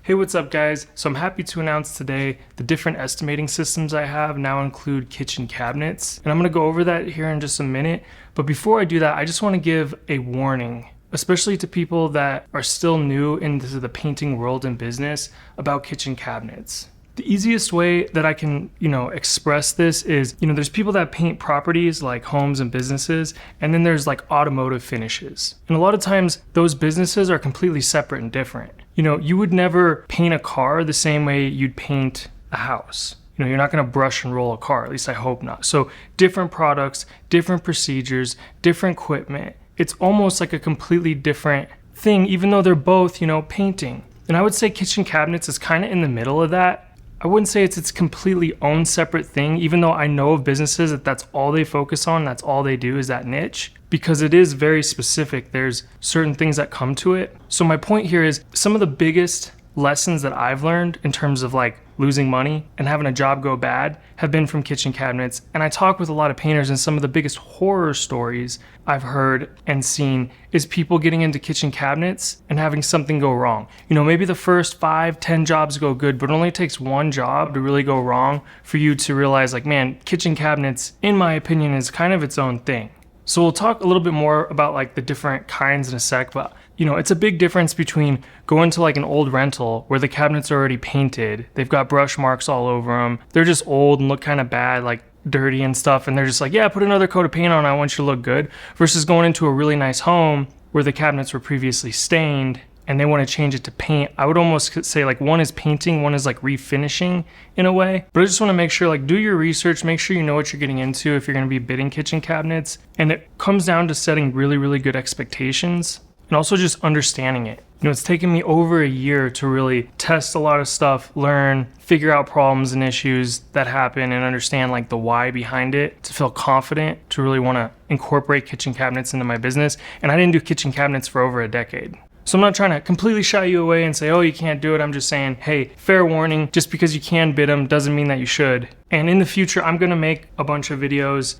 Hey, what's up guys? So I'm happy to announce today the different estimating systems I have now include kitchen cabinets. And I'm gonna go over that here in just a minute. But before I do that, I just wanna give a warning, especially to people that are still new into the painting world and business about kitchen cabinets. The easiest way that I can, express this is, there's people that paint properties like homes and businesses, and then there's like automotive finishes. And a lot of times those businesses are completely separate and different. You would never paint a car the same way you'd paint a house. You're not gonna brush and roll a car, at least I hope not. So different products, different procedures, different equipment. It's almost like a completely different thing, even though they're both, painting. And I would say kitchen cabinets is kind of in the middle of that. I wouldn't say it's its completely own separate thing, even though I know of businesses that's all they focus on, that's all they do is that niche, because it is very specific. There's certain things that come to it. So my point here is some of the biggest lessons that I've learned in terms of like losing money and having a job go bad have been from kitchen cabinets. And I talk with a lot of painters, and some of the biggest horror stories I've heard and seen is people getting into kitchen cabinets and having something go wrong. Maybe the first 5-10 jobs go good, but it only takes one job to really go wrong for you to realize like, man, kitchen cabinets, in my opinion, is kind of its own thing. So we'll talk a little bit more about like the different kinds in a sec, but it's a big difference between going to like an old rental where the cabinets are already painted, they've got brush marks all over them, they're just old and look kind of bad, like dirty and stuff, and they're just like, yeah, put another coat of paint on, I want you to look good, versus going into a really nice home where the cabinets were previously stained and they want to change it to paint. I would almost say like one is painting, one is like refinishing in a way. But I just want to make sure, like, do your research, make sure you know what you're getting into if you're going to be bidding kitchen cabinets. And it comes down to setting really, really good expectations and also just understanding it. It's taken me over a year to really test a lot of stuff, learn, figure out problems and issues that happen, and understand like the why behind it, to feel confident to really want to incorporate kitchen cabinets into my business. And I didn't do kitchen cabinets for over a decade. So I'm not trying to completely shy you away and say, oh, you can't do it. I'm just saying, hey, fair warning, just because you can bid them doesn't mean that you should. And in the future, I'm going to make a bunch of videos,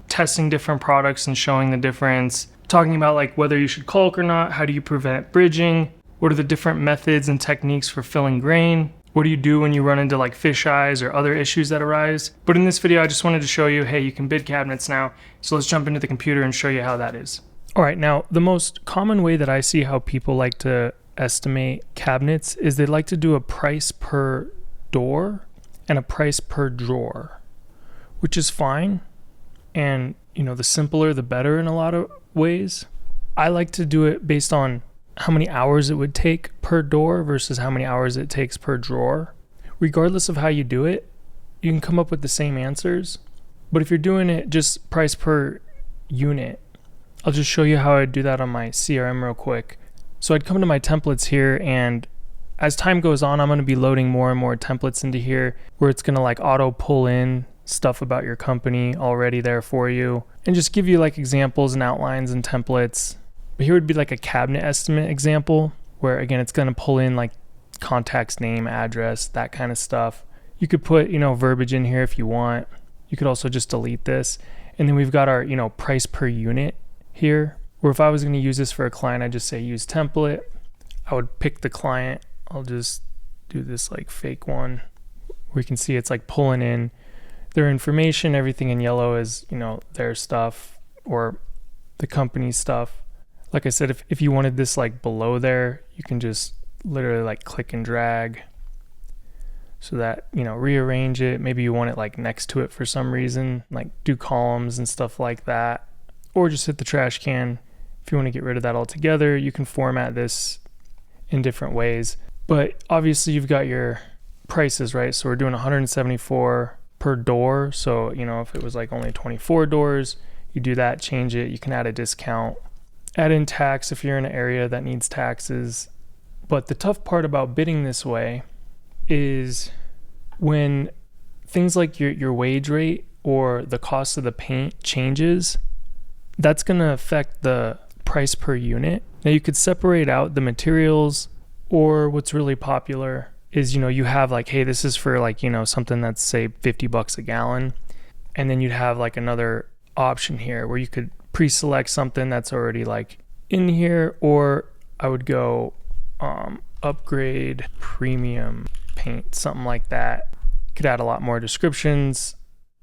testing different products and showing the difference, talking about like whether you should caulk or not, how do you prevent bridging, what are the different methods and techniques for filling grain, what do you do when you run into like fish eyes or other issues that arise. But in this video, I just wanted to show you, hey, you can bid cabinets now. So let's jump into the computer and show you how that is. All right, now the most common way that I see how people like to estimate cabinets is they like to do a price per door and a price per drawer, which is fine. And, the simpler, the better in a lot of ways. I like to do it based on how many hours it would take per door versus how many hours it takes per drawer. Regardless of how you do it, you can come up with the same answers. But if you're doing it just price per unit, I'll just show you how I do that on my CRM real quick. So I'd come to my templates here, and as time goes on, I'm going to be loading more and more templates into here where it's going to like auto pull in stuff about your company already there for you and just give you like examples and outlines and templates. But here would be like a cabinet estimate example where, again, it's going to pull in like contact's name, address, that kind of stuff. You could put, verbiage in here if you want. You could also just delete this. And then we've got our, price per unit here, or if I was going to use this for a client, I'd just say use template. I would pick the client. I'll just do this like fake one where you can see it's like pulling in their information. Everything in yellow is, their stuff or the company's stuff. Like I said, if you wanted this like below there, you can just literally like click and drag so that, rearrange it. Maybe you want it like next to it for some reason, like do columns and stuff like that. Or just hit the trash can. If you want to get rid of that altogether, you can format this in different ways. But obviously you've got your prices, right? So we're doing 174 per door. So, if it was like only 24 doors, you do that, change it. You can add a discount, add in tax if you're in an area that needs taxes. But the tough part about bidding this way is when things like your wage rate or the cost of the paint changes, that's going to affect the price per unit. Now you could separate out the materials, or what's really popular is, you have like, hey, this is for like, something that's say $50 a gallon. And then you'd have like another option here where you could pre-select something that's already like in here, or I would go upgrade premium paint, something like that. Could add a lot more descriptions,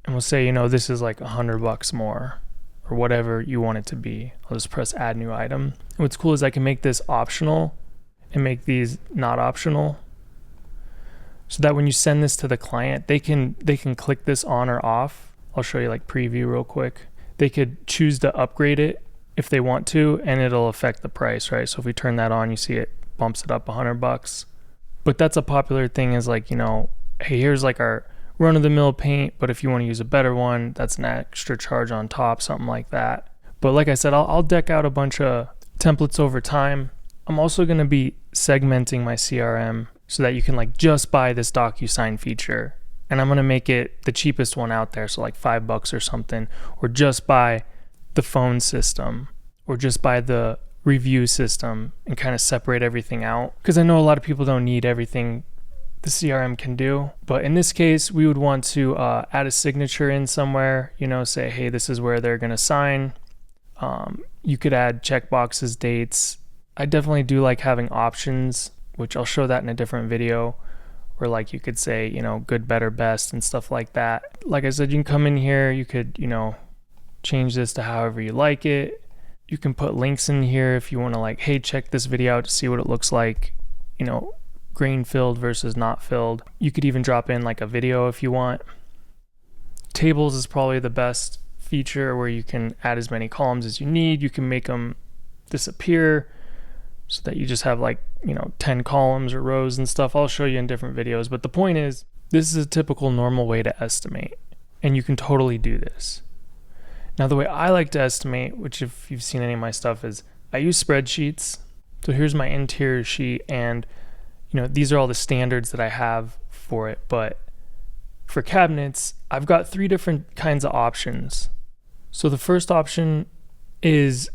and we'll say, this is like $100 more, or whatever you want it to be. I'll just press add new item. And what's cool is I can make this optional and make these not optional, so that when you send this to the client, they can click this on or off. I'll show you like preview real quick. They could choose to upgrade it if they want to, and it'll affect the price, right? So if we turn that on, you see it bumps it up $100. But that's a popular thing, is like, hey, here's like our run-of-the-mill paint, but if you want to use a better one, that's an extra charge on top, something like that. But like I said, I'll deck out a bunch of templates over time. I'm also going to be segmenting my CRM so that you can like just buy this DocuSign feature, and I'm going to make it the cheapest one out there, so like $5 or something, or just buy the phone system, or just buy the review system, and kind of separate everything out, because I know a lot of people don't need everything the CRM can do. But in this case, we would want to add a signature in somewhere, say, hey, this is where they're going to sign. You could add checkboxes, dates. I definitely do like having options, which I'll show that in a different video, where like you could say, good, better, best, and stuff like that. Like I said, you can come in here, you could, change this to however you like it. You can put links in here if you want to, like, hey, check this video out to see what it looks like, grain filled versus not filled. You could even drop in like a video if you want. Tables is probably the best feature, where you can add as many columns as you need. You can make them disappear so that you just have like 10 columns or rows and stuff. I'll show you in different videos, but the point is, this is a typical normal way to estimate, and you can totally do this. Now, the way I like to estimate, which if you've seen any of my stuff, is I use spreadsheets. So here's my interior sheet, and these are all the standards that I have for it. But for cabinets, I've got 3 different kinds of options. So the first option is,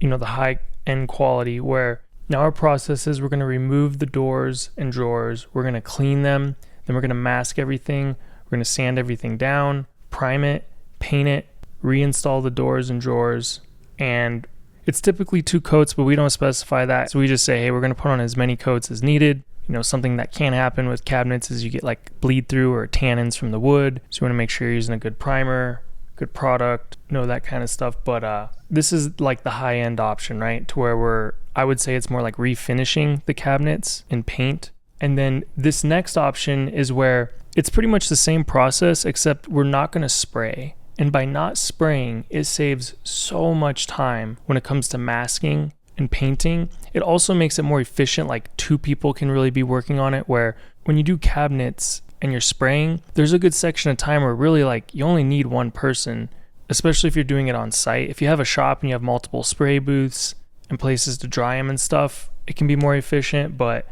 the high end quality, where now our process is we're going to remove the doors and drawers, we're going to clean them, then we're going to mask everything, we're going to sand everything down, prime it, paint it, reinstall the doors and drawers. And it's typically 2 coats, but we don't specify that. So we just say, hey, we're going to put on as many coats as needed. Something that can happen with cabinets is you get like bleed through or tannins from the wood. So you want to make sure you're using a good primer, good product, that kind of stuff. But this is like the high end option, right? To where I would say it's more like refinishing the cabinets in paint. And then this next option is where it's pretty much the same process, except we're not going to spray. And by not spraying, it saves so much time when it comes to masking and painting. It also makes it more efficient, like 2 people can really be working on it, where when you do cabinets and you're spraying, there's a good section of time where really like you only need 1 person, especially if you're doing it on site. If you have a shop and you have multiple spray booths and places to dry them and stuff, it can be more efficient. But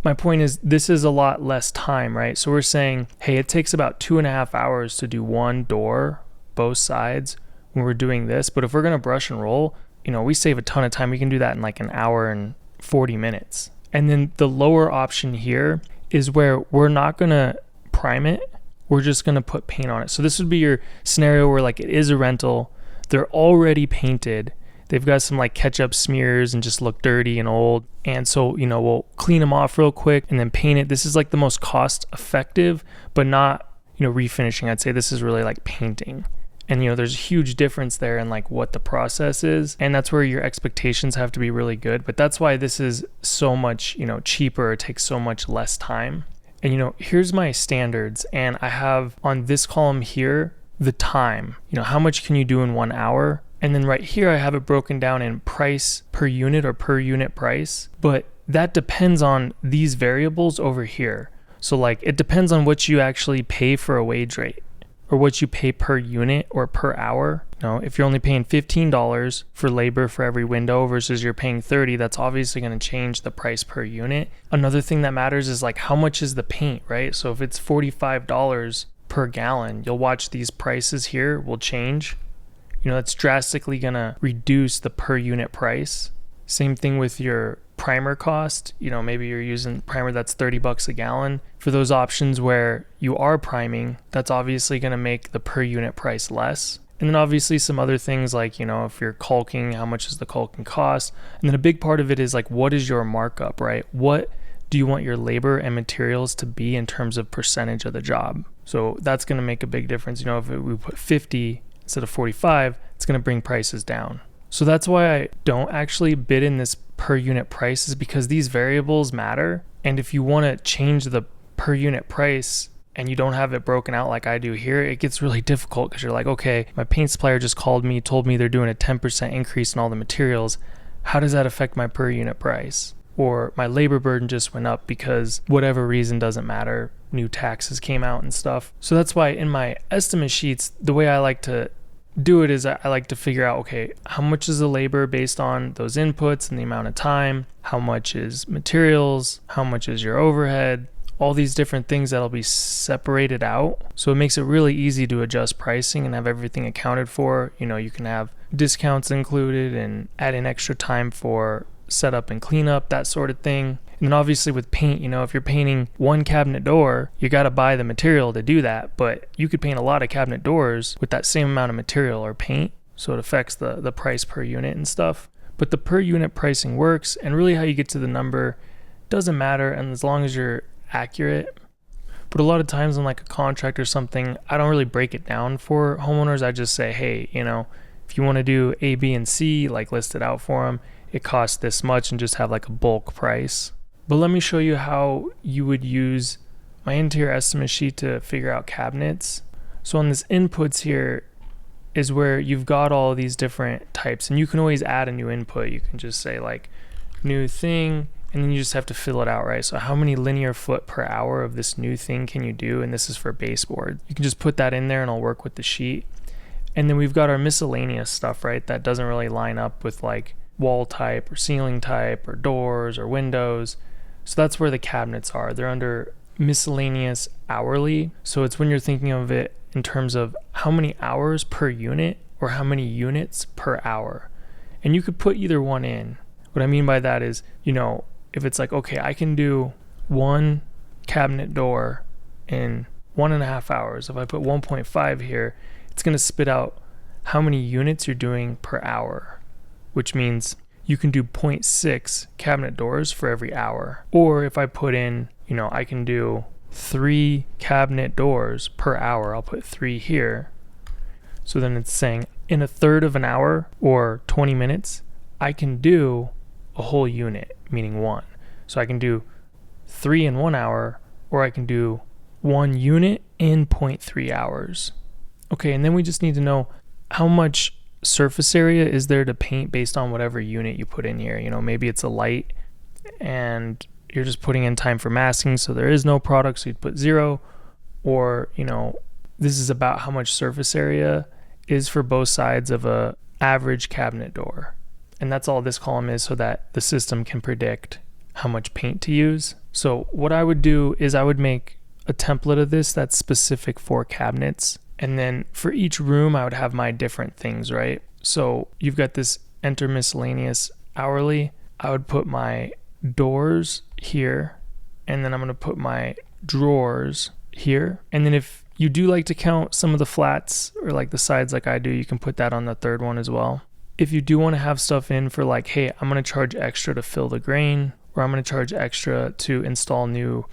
my point is, this is a lot less time, right? So we're saying, hey, it takes about 2.5 hours to do 1 door, both sides, when we're doing this. But if we're going to brush and roll, we save a ton of time. We can do that in like an hour and 40 minutes. And then the lower option here is where we're not going to prime it. We're just going to put paint on it. So this would be your scenario where like it is a rental. They're already painted. They've got some like ketchup smears and just look dirty and old. And so, we'll clean them off real quick and then paint it. This is like the most cost effective, but not, refinishing. I'd say this is really like painting. And, there's a huge difference there in like what the process is. And that's where your expectations have to be really good. But that's why this is so much, cheaper. It takes so much less time. And, here's my standards. And I have on this column here, the time, how much can you do in 1 hour? And then right here, I have it broken down in price per unit or per unit price. But that depends on these variables over here. So like it depends on what you actually pay for a wage rate, or what you pay per unit or per hour. If you're only paying $15 for labor for every window versus you're paying $30, that's obviously going to change the price per unit. Another thing that matters is like how much is the paint, right? So if it's $45 per gallon, you'll watch these prices here will change. That's drastically going to reduce the per unit price. Same thing with your primer cost. Maybe you're using primer that's $30 a gallon. For those options where you are priming, that's obviously going to make the per unit price less. And then obviously some other things like, if you're caulking, how much does the caulking cost? And then a big part of it is like, what is your markup, right? What do you want your labor and materials to be in terms of percentage of the job? So that's going to make a big difference. If we put 50 instead of 45, it's going to bring prices down. So that's why I don't actually bid in this per unit price, is because these variables matter. And if you want to change the per unit price and you don't have it broken out like I do here, it gets really difficult because you're like, okay, my paint supplier just called me, told me they're doing a 10% increase in all the materials. How does that affect my per unit price? Or my labor burden just went up because whatever reason, doesn't matter, new taxes came out and stuff. So that's why in my estimate sheets, the way I like to do it is I like to figure out, okay, how much is the labor based on those inputs and the amount of time, how much is materials, how much is your overhead, all these different things that'll be separated out. So it makes it really easy to adjust pricing and have everything accounted for. You can have discounts included and add in extra time for setup and cleanup, that sort of thing. And then obviously with paint, if you're painting one cabinet door, you got to buy the material to do that. But you could paint a lot of cabinet doors with that same amount of material or paint. So it affects the price per unit and stuff. But the per unit pricing works, and really how you get to the number doesn't matter, and as long as you're accurate. But a lot of times on like a contract or something, I don't really break it down for homeowners. I just say, hey, if you want to do A, B, and C, like list it out for them, it costs this much, and just have like a bulk price. But let me show you how you would use my interior estimate sheet to figure out cabinets. So on this inputs here is where you've got all of these different types, and you can always add a new input. You can just say like new thing, and then you just have to fill it out, right? So how many linear foot per hour of this new thing can you do? And this is for baseboard. You can just put that in there and I'll work with the sheet. And then we've got our miscellaneous stuff, right? That doesn't really line up with like wall type or ceiling type or doors or windows. So that's where the cabinets are. They're under miscellaneous hourly. So it's when you're thinking of it in terms of how many hours per unit or how many units per hour. And you could put either one in. What I mean by that is, if it's like, okay, I can do one cabinet door in 1.5 hours. If I put 1.5 here, it's going to spit out how many units you're doing per hour, which means you can do 0.6 cabinet doors for every hour. Or if I put in, I can do 3 cabinet doors per hour, I'll put 3 here. So then it's saying in a third of an hour or 20 minutes, I can do a whole unit, meaning 1. So I can do 3 in 1 hour, or I can do 1 unit in 0.3 hours. Okay, and then we just need to know how much surface area is there to paint based on whatever unit you put in here. Maybe it's a light and you're just putting in time for masking, so there is no product, so you'd put 0. Or this is about how much surface area is for both sides of a average cabinet door, and that's all this column is, so that the system can predict how much paint to use. So what I would do is I would make a template of this that's specific for cabinets. And then for each room, I would have my different things, right? So you've got this enter miscellaneous hourly. I would put my doors here, and then I'm going to put my drawers here. And then if you do like to count some of the flats or like the sides like I do, you can put that on the third one as well. If you do want to have stuff in for like, hey, I'm going to charge extra to fill the grain, or I'm going to charge extra to install new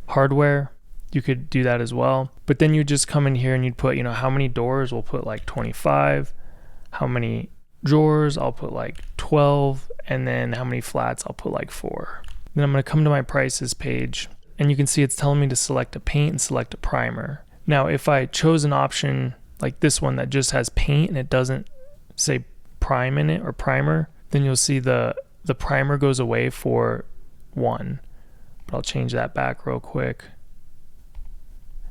hardware, you could do that as well. But then you just come in here and you'd put, how many doors, we'll put like 25, how many drawers, I'll put like 12, and then how many flats, I'll put like 4. Then I'm going to come to my prices page, and you can see it's telling me to select a paint and select a primer. Now, if I chose an option like this one that just has paint and it doesn't say prime in it or primer, then you'll see the primer goes away for 1. But I'll change that back real quick.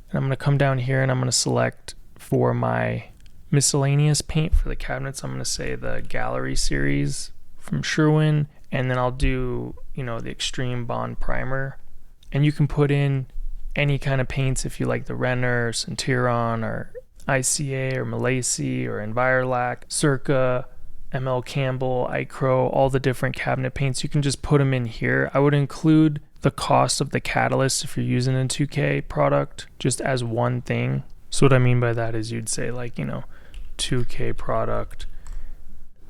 And I'm going to come down here and I'm going to select for my miscellaneous paint for the cabinets. I'm going to say the Gallery series from Sherwin, and then I'll do, the Extreme Bond Primer. And you can put in any kind of paints if you like the Renner, Centuron, or ICA, or Malaysia, or Envirolac, Circa, ML Campbell, Icro, all the different cabinet paints. You can just put them in here. I would include the cost of the catalyst if you're using a 2K product just as one thing. So what I mean by that is you'd say like, 2K product.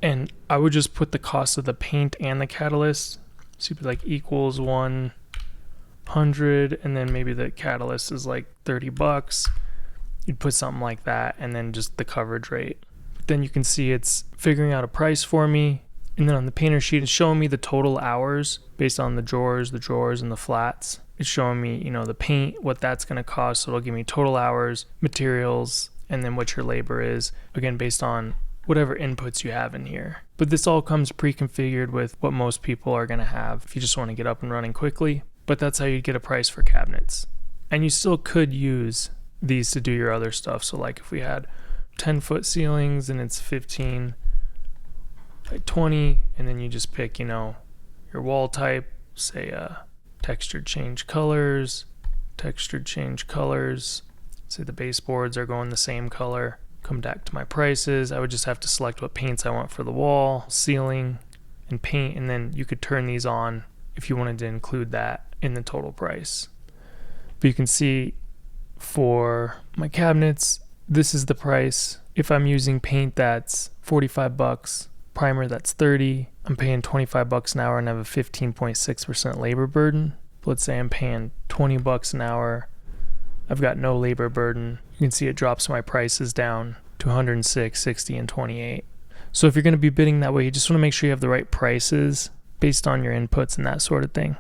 And I would just put the cost of the paint and the catalyst. So you'd be like equals 100, and then maybe the catalyst is like $30. You'd put something like that, and then just the coverage rate. But then you can see it's figuring out a price for me. And then on the painter sheet, it's showing me the total hours based on the drawers, and the flats. It's showing me, you know, the paint, what that's going to cost. So it'll give me total hours, materials, and then what your labor is. Again, based on whatever inputs you have in here. But this all comes pre-configured with what most people are going to have if you just want to get up and running quickly. But that's how you get a price for cabinets. And you still could use these to do your other stuff. So like if we had 10-foot ceilings and it's 15 by 20, and then you just pick, you know, your wall type, say textured change colors, say the baseboards are going the same color. Come back to my prices. I would just have to select what paints I want for the wall, ceiling, and paint, and then you could turn these on if you wanted to include that in the total price. But you can see for my cabinets, this is the price. If I'm using paint, that's $45, primer, that's $30. I'm paying $25 an hour and I have a 15.6% labor burden. Let's say I'm paying $20 an hour. I've got no labor burden. You can see it drops my prices down to 106, 60, and 28. So if you're going to be bidding that way, you just want to make sure you have the right prices based on your inputs and that sort of thing.